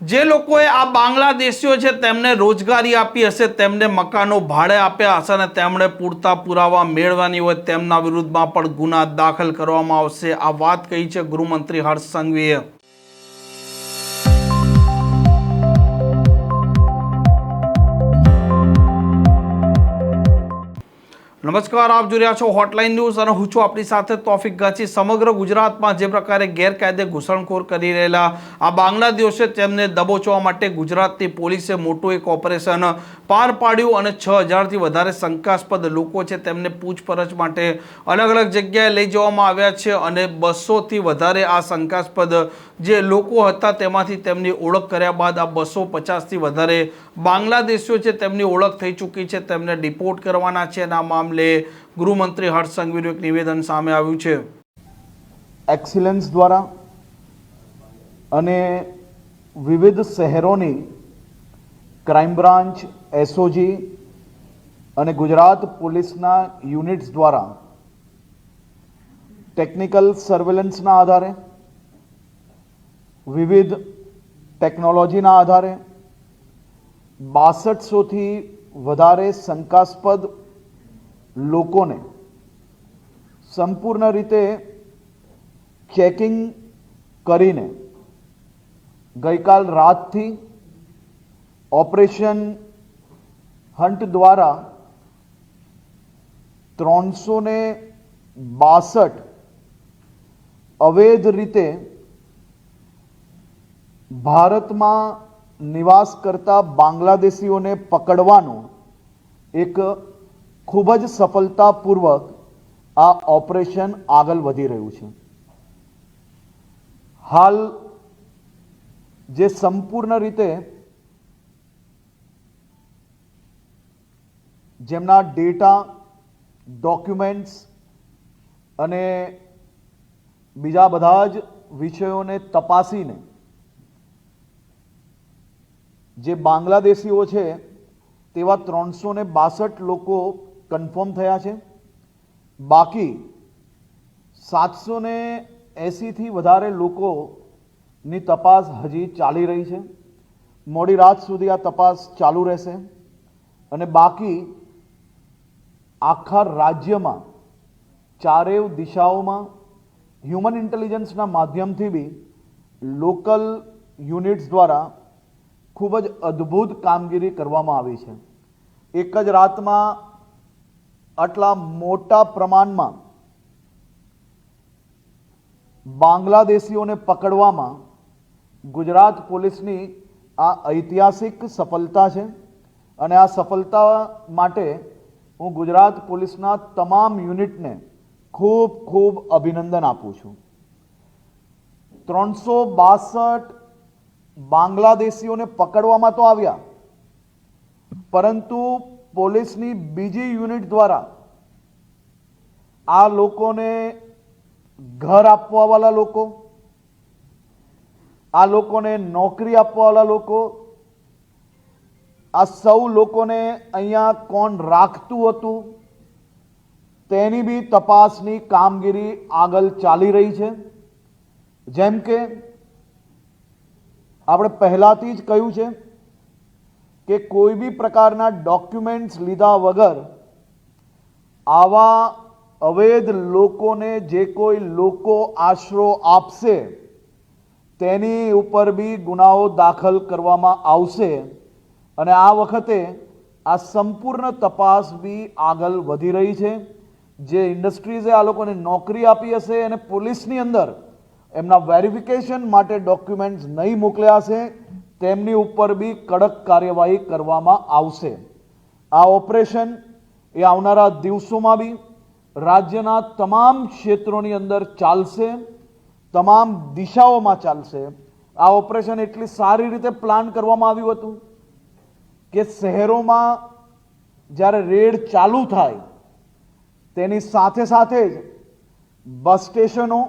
જે લોકોએ આ બાંગ્લાદેશીઓ છે તેમને રોજગારી આપી હશે, તેમને મકાનો ભાડે આપ્યા હશે અને તેમણે પૂરતા પુરાવા મેળવવાની હોય તેમના વિરુદ્ધમાં પણ ગુના દાખલ કરવામાં આવશે. આ વાત કહી છે ગૃહમંત્રી હર્ષ સંઘવીએ. નમસ્કાર, આપ જોઈ રહ્યા છો હોટલાઇન ન્યૂઝ અને હું છું આપની સાથે તોફિક ગાચી. સમગ્ર ગુજરાતમાં જે પ્રકારે ગેરકાયદે ઘૂસણખોર કરી રહેલા આ બાંગ્લાદેશીઓ તેમને દબોચવા માટે ગુજરાતની પોલીસે મોટું એક ઓપરેશન પાર પાડ્યું અને 6000થી વધારે શંકાસ્પદ લોકો છે તેમને પૂછપરછ માટે અલગ અલગ જગ્યાએ લઈ જવામાં આવ્યા છે અને 200થી વધારે આ શંકાસ્પદ જે લોકો હતા તેમાંથી તેમની ઓળખ કર્યા બાદ આ 250થી વધારે બાંગ્લાદેશીઓ છે તેમની ઓળખ થઈ ચૂકી છે, તેમને ડિપોર્ટ કરવાના છે અને આ મામલે ગૃહમંત્રી હર્ષ સંઘવીનું એક નિવેદન સામે આવ્યું છે. એક્સિલન્સ દ્વારા અને વિવિધ શહેરોની ક્રાઇમ બ્રાન્ચ, એસઓજી અને ગુજરાત પોલીસના યુનિટ્સ દ્વારા ટેકનિકલ સર્વેલન્સના આધારે, વિવિધ ટેકનોલોજીના આધારે 6200થી વધારે શંકાસ્પદ લોકોને સંપૂર્ણ રીતે ચેકિંગ કરીને ગઈકાલ રાતથી ઓપરેશન હન્ટ દ્વારા 362 અવૈધ રીતે ભારતમાં નિવાસ કરતા બાંગ્લાદેશીઓને પકડવાનું એક ખૂબ જ સફળતાપૂર્વક આ ઓપરેશન આગળ વધી રહ્યું છે. હાલ જે સંપૂર્ણ રીતે જેમના ડેટા, ડોક્યુમેન્ટ્સ અને બીજા બધા જ વિષયોને તપાસીને જે બાંગ્લાદેશીઓ છે તેવા 362 લોકો કન્ફર્મ થયા છે. બાકી 780થી વધારે લોકોની તપાસ હજી ચાલી રહી છે. મોડી રાત સુધી આ તપાસ ચાલુ રહેશે અને બાકી આખા રાજ્યમાં ચારેય દિશાઓમાં હ્યુમન ઇન્ટેલિજન્સના માધ્યમથી બી લોકલ યુનિટ્સ દ્વારા ખૂબ જ અદ્ભુત કામગીરી કરવામાં આવી છે. એક જ રાતમાં આટલા મોટા પ્રમાણમાં બાંગ્લાદેશીઓને પકડવામાં ગુજરાત પોલીસની આ ઐતિહાસિક સફળતા છે અને આ સફળતા માટે હું ગુજરાત પોલીસના તમામ યુનિટને ખૂબ ખૂબ અભિનંદન આપું છું. 362 બાંગ્લાદેશીઓને પકડવામાં તો આવ્યા, પરંતુ પોલીસની બીજી યુનિટ દ્વારા આ લોકોને ઘર આપવાવાળા લોકો, આ લોકોને નોકરી આપવાવાળા લોકો, આ સૌ લોકોને અહીંયા કોણ રાખતું હતું તેની બી તપાસની કામગીરી આગળ ચાલી રહી છે. જેમ કે આપણે પહેલાથી જ કહ્યું છે કે કોઈ બી પ્રકારના ડોક્યુમેન્ટ્સ લીધા વગર આવા અવૈધ લોકોને જે કોઈ લોકો આશરો આપશે તેની ઉપર બી ગુનાઓ દાખલ કરવામાં આવશે અને આ વખતે આ સંપૂર્ણ તપાસ બી આગળ વધી રહી છે. જે ઇન્ડસ્ટ્રીઝે આ લોકોને નોકરી આપી હશે અને પોલીસની અંદર એમના વેરિફિકેશન માટે ડોક્યુમેન્ટ્સ નહીં મોકલ્યા હશે તેમની ઉપર બી કડક કાર્યવાહી કરવામાં આવશે. આ ઓપરેશન એ આવનારા દિવસોમાં બી રાજ્યના તમામ ક્ષેત્રોની અંદર ચાલશે, તમામ દિશાઓમાં ચાલશે. આ ઓપરેશન એટલી સારી રીતે પ્લાન કરવામાં આવ્યું હતું કે શહેરોમાં જ્યારે રેડ ચાલુ થાય તેની સાથે સાથે જ બસ સ્ટેશનો,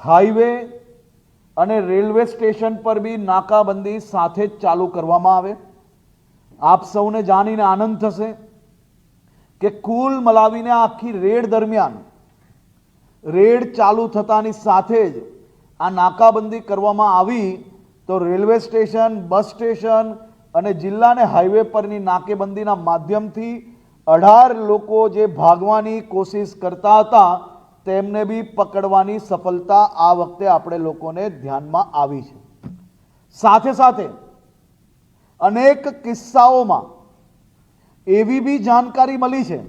હાઈવે અને રેલવે સ્ટેશન પર બી નાકાબંધી સાથે જ ચાલુ કરવામાં આવે. આપ સૌને જાણીને આનંદ થશે કે કુલ મલાવીને આખી રેડ દરમિયાન રેડ ચાલુ થતાની સાથે જ આ નાકાબંધી કરવામાં આવી તો રેલવે સ્ટેશન, બસ સ્ટેશન અને જિલ્લાને હાઈવે પરની નાકેબંધીના માધ્યમથી 18 લોકો જે ભાગવાની કોશિશ કરતા હતા તેમને બી પકડવાની સફળતા આ વખતે આપણે લોકોને ધ્યાનમાં આવી છે. સાથે સાથે અનેક કિસ્સાઓમાં એવી બી જાણકારી મળી છે,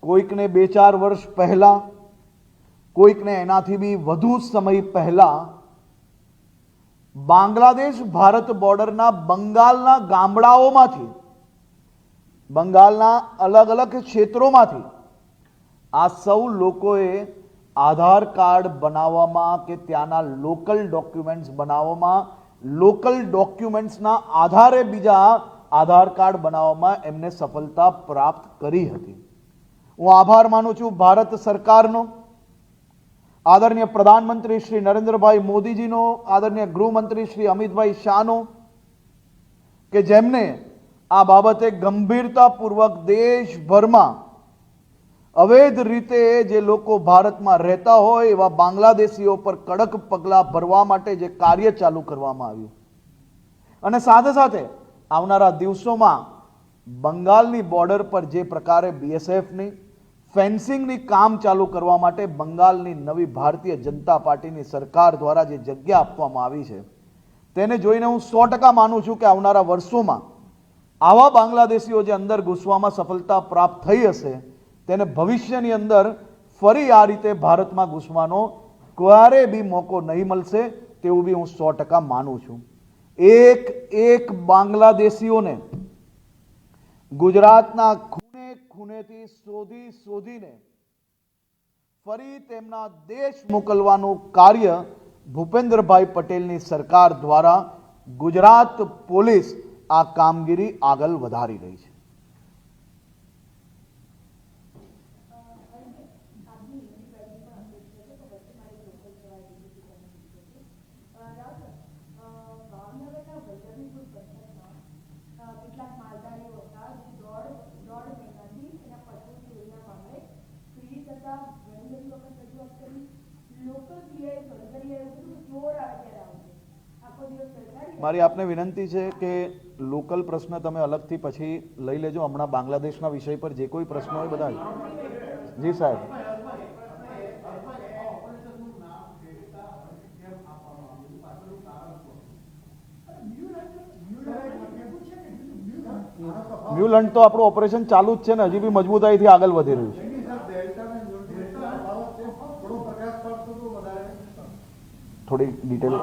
કોઈકને 2-4 વર્ષ પહેલા, કોઈકને એનાથી બી વધુ સમય પહેલા બાંગ્લાદેશ ભારત બોર્ડરના બંગાળના ગામડાઓમાંથી, બંગાળના અલગ અલગ ક્ષેત્રોમાંથી આ સૌ લોકોએ આધાર કાર્ડ બનાવવામાં કે ત્યાંના લોકલ ડોક્યુમેન્ટ્સ બનાવવામાં, લોકલ ડોક્યુમેન્ટ્સના આધારે બીજા આધાર કાર્ડ બનાવવામાં એમને સફળતા પ્રાપ્ત કરી હતી. હું આભાર માનું છું ભારત સરકારનો, આદરણીય પ્રધાનમંત્રી શ્રી નરેન્દ્રભાઈ મોદીજીનો, આદરણીય ગૃહમંત્રી શ્રી અમિતભાઈ શાહનો, કે જેમને આ બાબતે ગંભીરતાપૂર્વક દેશભરમાં અવૈધ રીતે જે લોકો ભારતમાં રહેતા હોય એવા બાંગ્લાદેશીઓ પર કડક પગલાં ભરવા માટે જે કાર્ય ચાલુ કરવામાં આવ્યું, અને સાથે સાથે આવનારા દિવસોમાં બંગાળની બોર્ડર પર જે પ્રકારે બીએસએફની ફેન્સિંગની કામ ચાલુ કરવા માટે બંગાળની નવી ભારતીય જનતા પાર્ટીની સરકાર દ્વારા જે જગ્યા આપવામાં આવી છે તેને જોઈને હું 100% માનું છું કે આવનારા વર્ષોમાં આવા બાંગ્લાદેશીઓ જે અંદર ઘૂસવામાં સફળતા પ્રાપ્ત થઈ હશે તેને ભવિષ્યની અંદર ફરી આ રીતે ભારતમાં ઘૂસવાનો ક્યારે બી મોકો નહીં મળશે તેવું બી હું 100% માનું છું. એક બાંગ્લાદેશીઓને ગુજરાતના ખૂણે ખૂણેથી શોધીને ફરી તેમના દેશ મોકલવાનું કાર્ય ભૂપેન્દ્રભાઈ પટેલની સરકાર દ્વારા ગુજરાત પોલીસ આ કામગીરી આગળ વધારી રહી છે. કેટલાક માલધારીઓ હતા જે દોઢ મહિનાથી એના પશુ ચોરીના મામલે પીડિત હતા. ઘણી બધી વખત રજૂઆત કરી, લોકલ પીઆઈ સર્જરી એવું બધું જોર આવે ત્યારે આવશે. આખો દિવસ સરકારી મારી આપને વિનંતી છે કે લોકલ પ્રશ્ન તમે અલગથી પછી લઈ લેજો. હમણાં બાંગ્લાદેશના વિષય પર જે કોઈ પ્રશ્ન હોય બધા જી સાહેબ. મ્યુલન્ટ તો આપણું ઓપરેશન ચાલુ જ છે ને, હજી બી મજબૂતાઈથી આગળ વધી રહ્યું છે. થોડી ડિટેલ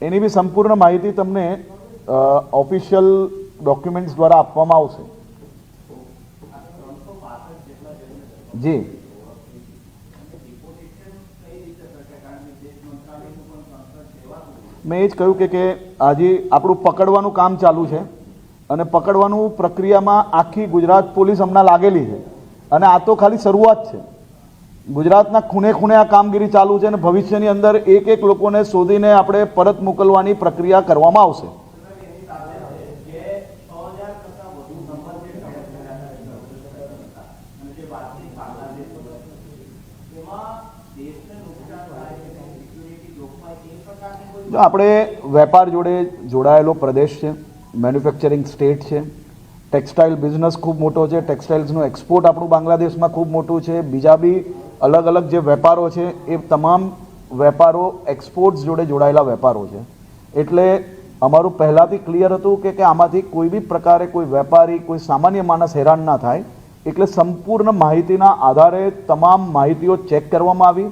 એની બી સંપૂર્ણ માહિતી તમને ઓફિશિયલ ડોક્યુમેન્ટ્સ દ્વારા આપવામાં આવશે. જી મેં એ જ કહ્યું કે આજે આપણું પકડવાનું કામ ચાલુ છે અને પકડવાનું પ્રક્રિયામાં આખી ગુજરાત પોલીસ હમણાં લાગેલી છે અને આ તો ખાલી શરૂઆત છે. ગુજરાતના ખૂણે ખૂણે આ કામગીરી ચાલુ છે અને ભવિષ્યની અંદર એક લોકોને શોધીને આપણે પરત મોકલવાની પ્રક્રિયા કરવામાં આવશે. જો આપણે વેપાર જોડે જોડાયેલો પ્રદેશ છે, મેન્યુફેક્ચરિંગ સ્ટેટ છે, ટેક્સટાઇલ બિઝનેસ ખૂબ મોટો છે, ટેક્સટાઇલ્સનું એક્સપોર્ટ આપણું બાંગ્લાદેશમાં ખૂબ મોટું છે, બીજા બી અલગ અલગ જે વેપારો છે એ તમામ વેપારો એક્સપોર્ટ્સ જોડે જોડાયેલા વેપારો છે. એટલે અમારું પહેલાંથી ક્લિયર હતું કે આમાંથી કોઈ બી પ્રકારે કોઈ વેપારી, કોઈ સામાન્ય માણસ હેરાન ના થાય, એટલે સંપૂર્ણ માહિતીના આધારે તમામ માહિતીઓ ચેક કરવામાં આવી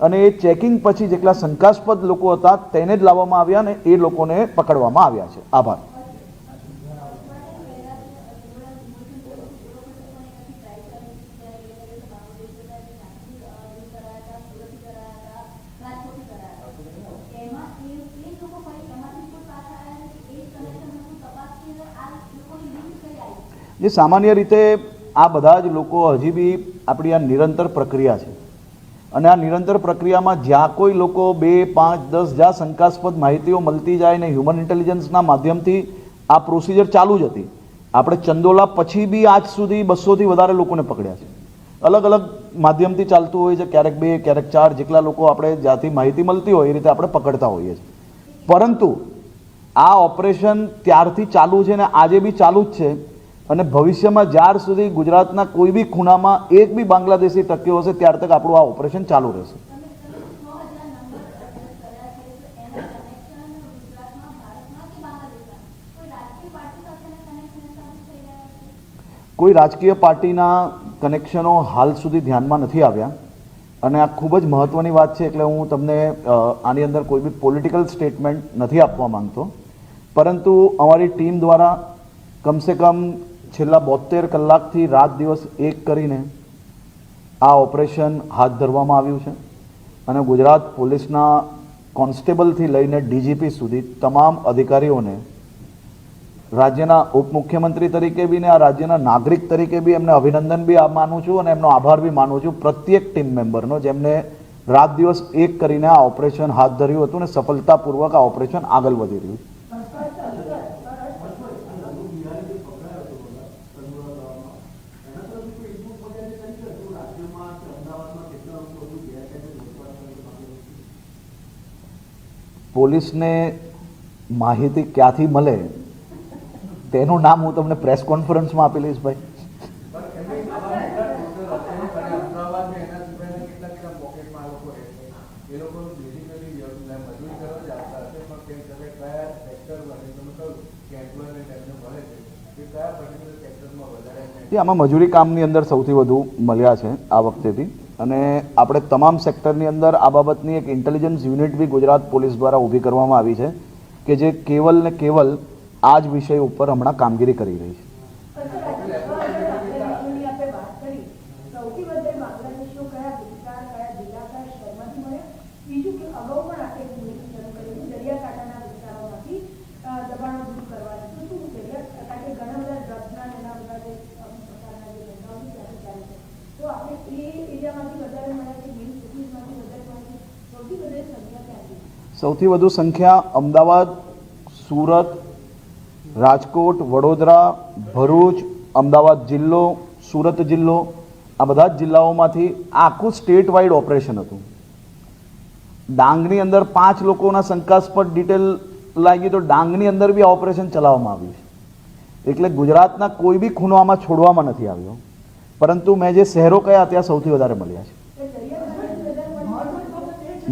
અને એ ચેકિંગ પછી જેટલા શંકાસ્પદ લોકો હતા તેને જ લાવવામાં આવ્યા અને એ લોકોને પકડવામાં આવ્યા છે. આભાર. જે સામાન્ય રીતે આ બધા જ લોકો હજી બી આપણી આ નિરંતર પ્રક્રિયા છે અને આ નિરંતર પ્રક્રિયામાં જ્યાં કોઈ લોકો 2, 5, 10 જ્યાં શંકાસ્પદ માહિતીઓ મળતી જાય ને હ્યુમન ઇન્ટેલિજન્સના માધ્યમથી આ પ્રોસિજર ચાલુ જ હતી. આપણે ચંદોલા પછી બી આજ સુધી 200થી વધારે લોકોને પકડ્યા છે. અલગ અલગ માધ્યમથી ચાલતું હોય છે, ક્યારેક 2 ક્યારેક 4, જેટલા લોકો આપણે જ્યાંથી માહિતી મળતી હોય એ રીતે આપણે પકડતા હોઈએ છીએ. પરંતુ આ ઓપરેશન ત્યારથી ચાલુ છે ને આજે બી ચાલુ જ છે, અને ભવિષ્યમાં જ્યાર સુધી ગુજરાતના કોઈ બી ખૂણામાં એક બી બાંગ્લાદેશી ટક્યો હશે ત્યાર તક આપણું આ ઓપરેશન ચાલુ રહેશે. કોઈ રાજકીય પાર્ટીના કનેક્શનો હાલ સુધી ધ્યાનમાં નથી આવ્યા, અને આ ખૂબ જ મહત્ત્વની વાત છે. એટલે હું તમને આની અંદર કોઈ બી પોલિટિકલ સ્ટેટમેન્ટ નથી આપવા માંગતો, પરંતુ અમારી ટીમ દ્વારા કમસે કમ છેલ્લા 72 કલાકથી રાત દિવસ એક કરીને આ ઓપરેશન હાથ ધરવામાં આવ્યું છે, અને ગુજરાત પોલીસના કોન્સ્ટેબલથી લઈને ડીજીપી સુધી તમામ અધિકારીઓને રાજ્યના ઉપમુખ્યમંત્રી તરીકે બી ને આ રાજ્યના નાગરિક તરીકે બી એમને અભિનંદન બી માનું છું, અને એમનો આભાર બી માનું છું પ્રત્યેક ટીમ મેમ્બરનો, જેમને રાત દિવસ એક કરીને આ ઓપરેશન હાથ ધર્યું હતું, અને સફળતાપૂર્વક આ ઓપરેશન આગળ વધી રહ્યું. પોલીસને માહિતી ક્યાંથી મળે તેનું નામ હું તમને પ્રેસ કોન્ફરન્સમાં આપી લઈશ ભાઈ. આમાં મજૂરી કામની અંદર સૌથી વધુ મળ્યા છે આ વખતેથી, અને આપણે તમામ સેક્ટરની અંદર આ બાબતની એક intelligence unit B Gujarat police દ્વારા ઊભી કરવામાં આવી છે, કે જે કેવલ ને કેવલ આ જ વિષય ઉપર હમણાં કામગીરી કરી રહી છે. સૌથી વધુ સંખ્યા અમદાવાદ, સુરત, રાજકોટ, વડોદરા, ભરૂચ, અમદાવાદ જિલ્લો, સુરત જિલ્લો, આ બધા જ જિલ્લાઓમાંથી આખું સ્ટેટ વાઇડ ઓપરેશન હતું. ડાંગની અંદર 5 લોકોના શંકાસ્પદ ડિટેલ લાગી તો ડાંગની અંદર બી આ ઓપરેશન ચલાવવામાં આવ્યું છે. એટલે ગુજરાતના કોઈ બી ખૂણો આમાં છોડવામાં નથી આવ્યો, પરંતુ મેં જે શહેરો કયા ત્યાં સૌથી વધારે મળ્યા છે.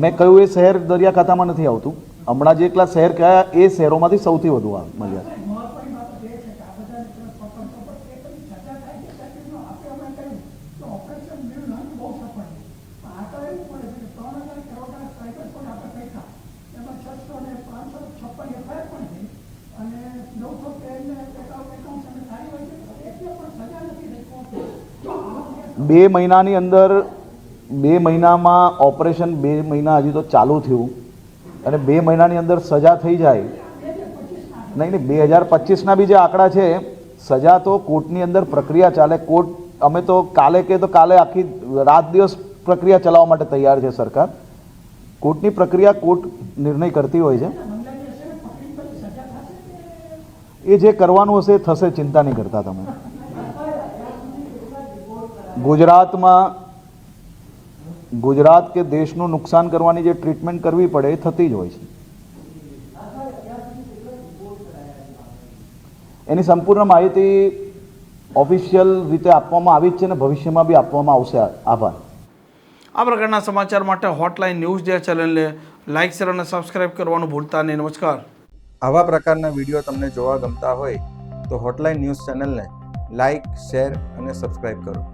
મેં કહ્યું એ શહેર દરિયાકાંઠામાં નથી આવતું, હમણાં જેટલા શહેર કયા એ શહેરોમાંથી સૌથી વધુ મળ્યા છે. બે મહિનાની અંદર 2 મહિનામાં ઓપરેશન 2 મહિના હજી તો ચાલુ થયું, અને 2 મહિનાની અંદર સજા થઈ જાય નહીં. 2025ના બી જે આંકડા છે, સજા તો કોર્ટની અંદર પ્રક્રિયા ચાલે. કોર્ટ અમે તો કાલે કે તો કાલે આખી રાત દિવસ પ્રક્રિયા ચલાવવા માટે તૈયાર છે સરકાર. કોર્ટની પ્રક્રિયા કોર્ટ નિર્ણય કરતી હોય છે. એ જે કરવાનું હશે એ થશે, ચિંતા નહીં કરતા તમે. ગુજરાત કે દેશનું નુકસાન કરવાની જે ટ્રીટમેન્ટ કરવી પડે એ થતી જ હોય છે. એની સંપૂર્ણ માહિતી ઓફિશિયલ રીતે આપવામાં આવી જ છે, અને ભવિષ્યમાં બી આપવામાં આવશે. આભાર. આ પ્રકારના સમાચાર માટે હોટલાઇન ન્યૂઝ ડે ચેનલને લાઇક, શેર અને સબસ્ક્રાઇબ કરવાનું ભૂલતા નહીં. નમસ્કાર. આવા પ્રકારના વિડીયો તમને જોવા ગમતા હોય તો હોટલાઇન ન્યૂઝ ચેનલને લાઇક, શેર અને સબસ્ક્રાઇબ કરો.